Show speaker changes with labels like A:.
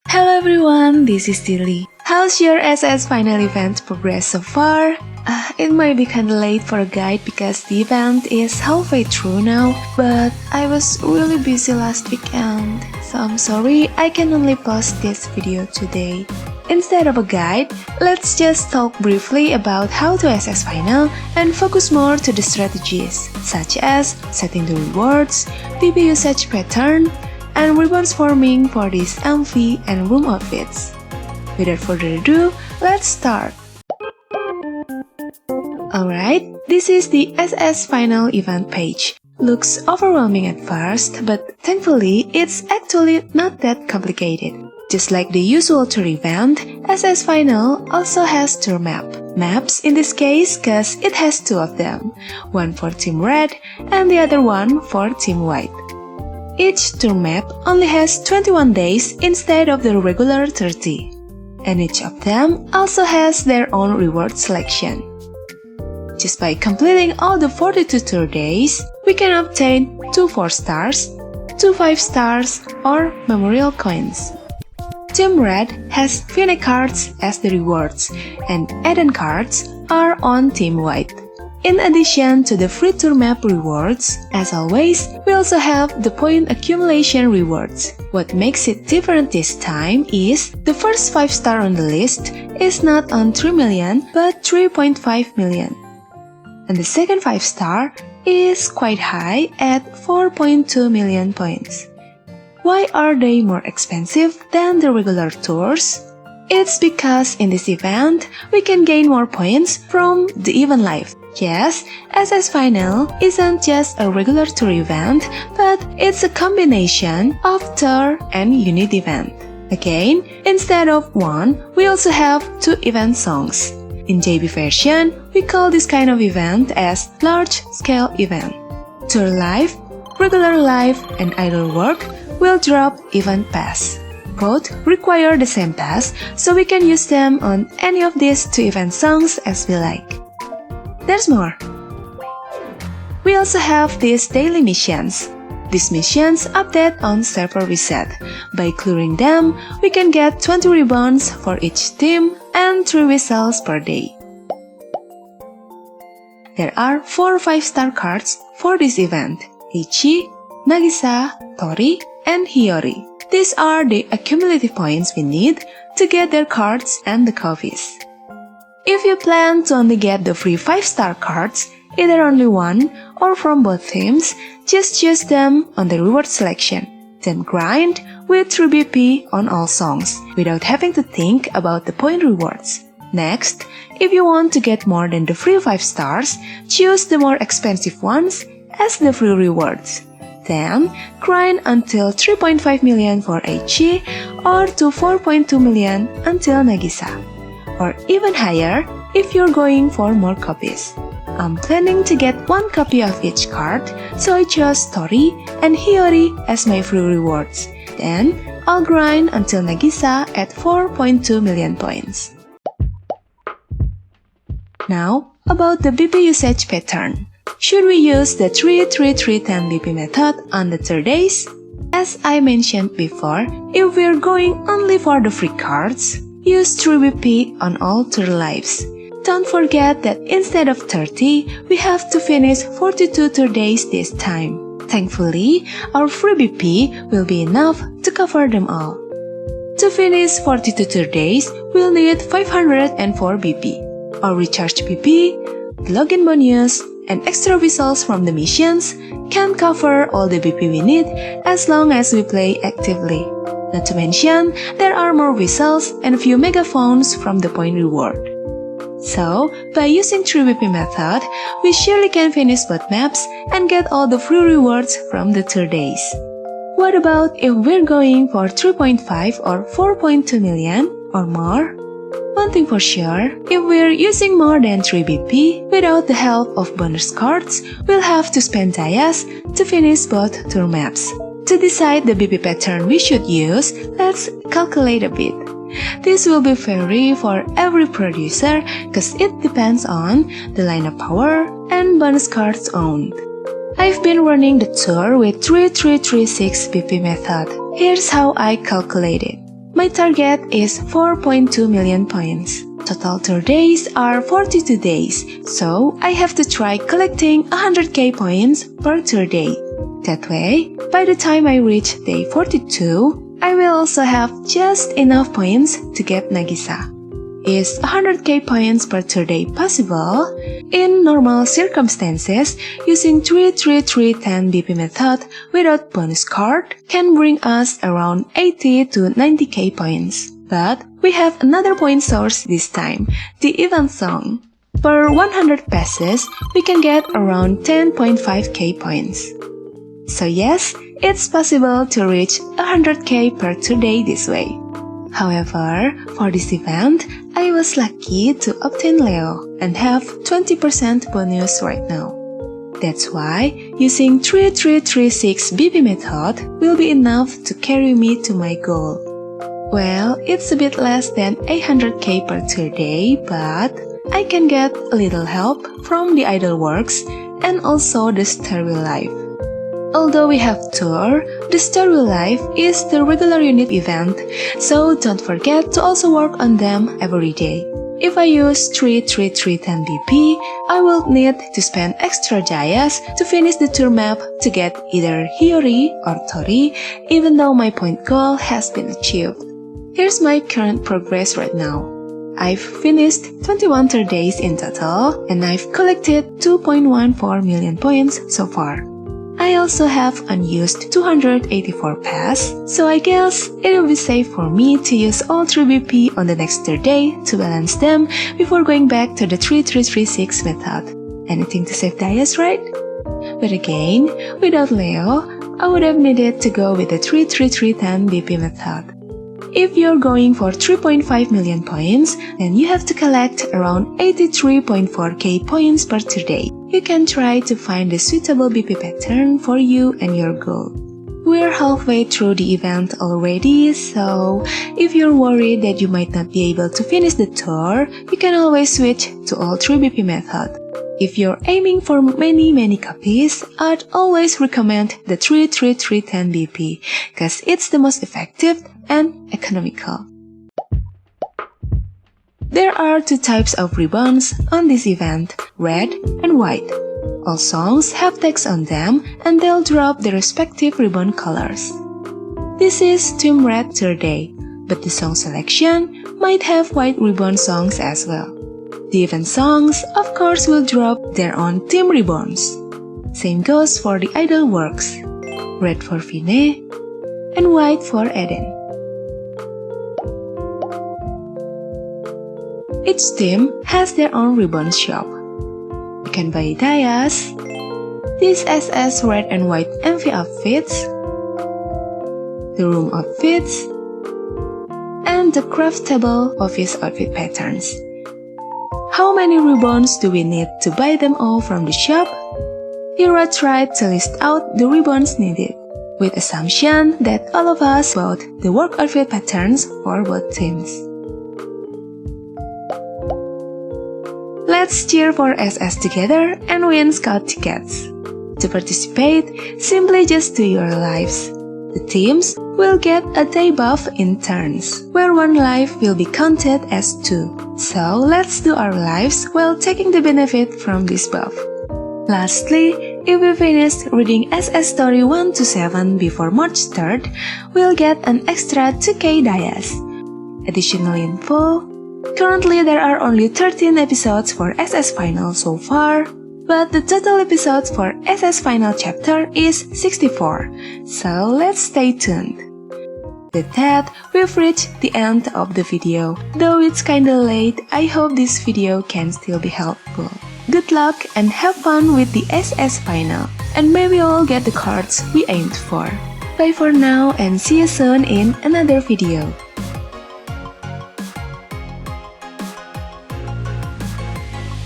A: Hello everyone, this is Tilly. How's your SS final event progress so far? It might be kinda late for a guide because the event is halfway through now, but I was really busy last weekend, so I'm sorry I can only post this video today. Instead of a guide, let's just talk briefly about how to SS final and focus more to the strategies, such as setting the rewards, PP usage pattern, and rewards forming for these MV and room outfits. Without further ado, let's start! Alright, this is the SS final event page. Looks overwhelming at first, but thankfully it's actually not that complicated. Just like the usual tour event, SS Final also has tour map. Maps in this case cause it has two of them, one for Team Red and the other one for Team White. Each tour map only has 21 days instead of the regular 30, and each of them also has their own reward selection. Just by completing all the 42 tour days, we can obtain 2 4 stars, 2 5 stars, or memorial coins. Team Red has Phoenix cards as the rewards, and Eden cards are on Team White. In addition to the free tour map rewards, as always, we also have the point accumulation rewards. What makes it different this time is the first 5 star on the list is not on 3 million but 3.5 million. And the second 5 star is quite high at 4.2 million points. Why are they more expensive than the regular tours? It's because in this event, we can gain more points from the event life. Yes, SS Final isn't just a regular tour event, but it's a combination of tour and unit event. Again, instead of one, we also have 2 event songs. In JB version, we call this kind of event as large-scale event. Tour life, regular life, and idol work will drop event pass. Both require the same pass, so we can use them on any of these 2 event songs as we like. There's more. We also have these daily missions. These missions update on server reset. By clearing them, we can get 20 ribbons for each team and 3 whistles per day. There are 4 5-star cards for this event: Ichi, Nagisa, Tori, and Hiyori. These are the accumulative points we need to get their cards and the copies. If you plan to only get the free 5-star cards, either only one or from both teams, just use them on the reward selection. Then grind with 3 BP on all songs, without having to think about the point rewards. Next, if you want to get more than the free 5 stars, choose the more expensive ones as the free rewards. Then, grind until 3.5 million for Aichi or to 4.2 million until Nagisa. Or even higher if you're going for more copies. I'm planning to get 1 copy of each card, so I chose Tori and Hiyori as my free rewards. Then, I'll grind until Nagisa at 4.2 million points. Now, about the BP usage pattern. Should we use the 3-3-3-10 BP method on the 3 days? As I mentioned before, if we're going only for the free cards, use 3 BP on all tour lives. Don't forget that instead of 30, we have to finish 42 tour days this time. Thankfully, our free BP will be enough to cover them all. To finish 42 tour days, we'll need 504 BP. Our recharge BP, login bonus, and extra whistles from the missions can cover all the BP we need as long as we play actively. Not to mention, there are more whistles and a few megaphones from the point reward. So, by using 3 BP method, we surely can finish both maps and get all the free rewards from the 2 days. What about if we're going for 3.5 or 4.2 million or more? One thing for sure, if we're using more than 3 BP without the help of bonus cards, we'll have to spend Dayas to finish both tour maps. To decide the BP pattern we should use, let's calculate a bit. This will be vary for every producer cause it depends on the lineup power and bonus cards owned. I've been running the tour with 3336 BP method. Here's how I calculate it. My target is 4.2 million points. Total tour days are 42 days, so I have to try collecting 100k points per tour day. That way, by the time I reach day 42, I will also have just enough points to get Nagisa. Is 100k points per tour day possible? In normal circumstances, using 3-3-3-10 BP method without bonus card can bring us around 80 to 90k points. But we have another point source this time, the event song. Per 100 passes, we can get around 10.5k points. So yes, it's possible to reach 100k per tour day this way. However, for this event, I was lucky to obtain Leo and have 20% bonus right now. That's why using 3-3-3-6 BP method will be enough to carry me to my goal. Well, it's a bit less than 800k per tour day, but I can get a little help from the idle works and also the Starry Life. Although we have tour, the Starry Life is the regular unit event, so don't forget to also work on them every day. If I use 3-3-3-10 BP, I will need to spend extra Jayas to finish the tour map to get either Hiyori or Tori, even though my point goal has been achieved. Here's my current progress right now. I've finished 21 tour days in total, and I've collected 2.14 million points so far. I also have unused 284 pass, so I guess it will be safe for me to use all 3 BP on the next third day to balance them before going back to the 3-3-3-6 method. Anything to save Dias, right? But again, without Leo, I would have needed to go with the 3-3-3-10 BP method. If you're going for 3.5 million points, then you have to collect around 83.4k points per tour day. You can try to find a suitable BP pattern for you and your goal. We're halfway through the event already, so if you're worried that you might not be able to finish the tour, you can always switch to all 3 BP method. If you're aiming for many copies, I'd always recommend the 3-3-3-10 BP, cause it's the most effective and economical. There are 2 types of ribbons on this event, red and white. All songs have text on them and they'll drop the respective ribbon colors. This is Team Red Tour Day, but the song selection might have white ribbon songs as well. The event songs, of course, will drop their own team ribbons. Same goes for the idol works, red for Vinay and white for Eden. Each team has their own ribbon shop. You can buy Dias, these SS red and white MV outfits, the room outfits, and the craftable office outfit patterns. How many ribbons do we need to buy them all from the shop? Here I tried to list out the ribbons needed, with assumption that all of us bought the work outfit patterns for both teams. Let's cheer for SS together and win scout tickets. To participate, simply just do your lives. The teams will get a day buff in turns, where 1 life will be counted as 2. So let's do our lives while taking the benefit from this buff. Lastly, if we finish reading SS Story 1 to 7 before March 3rd, we'll get an extra 2k Dias. Additional info: currently there are only 13 episodes for SS Final so far, but the total episodes for SS Final chapter is 64, so let's stay tuned. With that, we've reached the end of the video. Though it's kinda late, I hope this video can still be helpful. Good luck and have fun with the SS Final, and may we all get the cards we aimed for. Bye for now and see you soon in another video.